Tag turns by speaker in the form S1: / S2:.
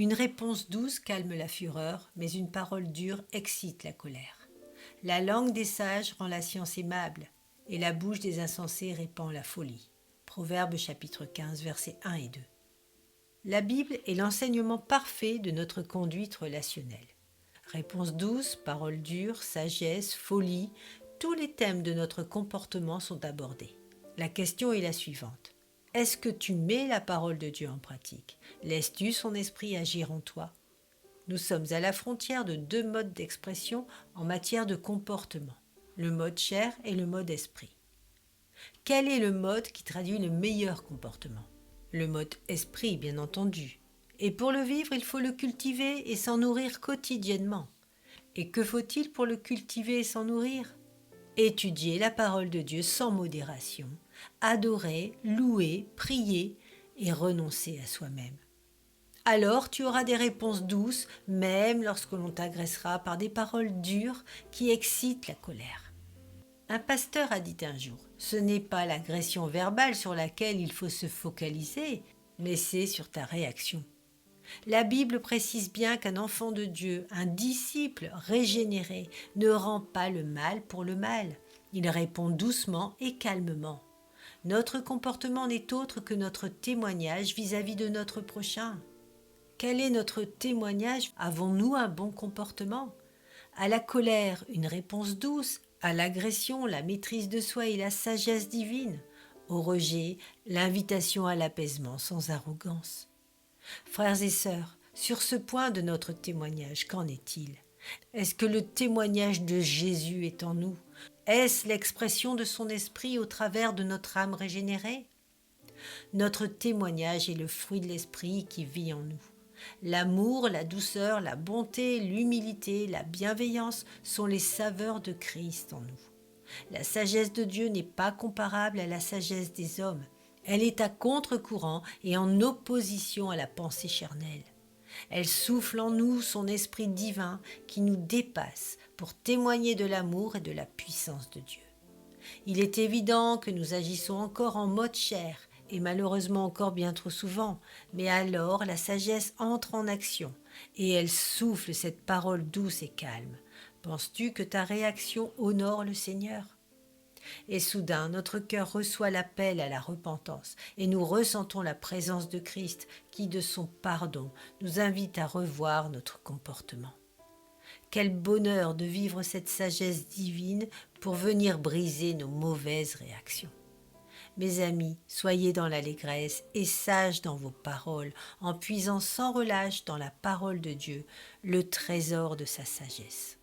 S1: Une réponse douce calme la fureur, mais une parole dure excite la colère. La langue des sages rend la science aimable, et la bouche des insensés répand la folie. Proverbe chapitre 15, versets 1 et 2. La Bible est l'enseignement parfait de notre conduite relationnelle. Réponse douce, parole dure, sagesse, folie, tous les thèmes de notre comportement sont abordés. La question est la suivante. Est-ce que tu mets la parole de Dieu en pratique? Laisses-tu son esprit agir en toi? Nous sommes à la frontière de deux modes d'expression en matière de comportement, le mode chair et le mode esprit. Quel est le mode qui traduit le meilleur comportement? Le mode esprit, bien entendu. Et pour le vivre, il faut le cultiver et s'en nourrir quotidiennement. Et que faut-il pour le cultiver et s'en nourrir? Étudier la parole de Dieu sans modération, adorer, louer, prier et renoncer à soi-même. Alors tu auras des réponses douces, même lorsque l'on t'agressera par des paroles dures qui excitent la colère. Un pasteur a dit un jour, ce n'est pas l'agression verbale sur laquelle il faut se focaliser, mais c'est sur ta réaction. La Bible précise bien qu'un enfant de Dieu, un disciple régénéré, ne rend pas le mal pour le mal. Il répond doucement et calmement. Notre comportement n'est autre que notre témoignage vis-à-vis de notre prochain. Quel est notre témoignage? Avons-nous un bon comportement? À la colère, une réponse douce. À l'agression, la maîtrise de soi et la sagesse divine. Au rejet, l'invitation à l'apaisement sans arrogance. Frères et sœurs, sur ce point de notre témoignage, qu'en est-il? Est-ce que le témoignage de Jésus est en nous? Est-ce l'expression de son esprit au travers de notre âme régénérée? Notre témoignage est le fruit de l'esprit qui vit en nous. L'amour, la douceur, la bonté, l'humilité, la bienveillance sont les saveurs de Christ en nous. La sagesse de Dieu n'est pas comparable à la sagesse des hommes. Elle est à contre-courant et en opposition à la pensée charnelle. Elle souffle en nous son esprit divin qui nous dépasse pour témoigner de l'amour et de la puissance de Dieu. Il est évident que nous agissons encore en mode chair, et malheureusement encore bien trop souvent, mais alors la sagesse entre en action, et elle souffle cette parole douce et calme. Penses-tu que ta réaction honore le Seigneur? Et soudain, notre cœur reçoit l'appel à la repentance, et nous ressentons la présence de Christ qui, de son pardon, nous invite à revoir notre comportement. Quel bonheur de vivre cette sagesse divine pour venir briser nos mauvaises réactions. Mes amis, soyez dans l'allégresse et sages dans vos paroles, en puisant sans relâche dans la parole de Dieu, le trésor de sa sagesse.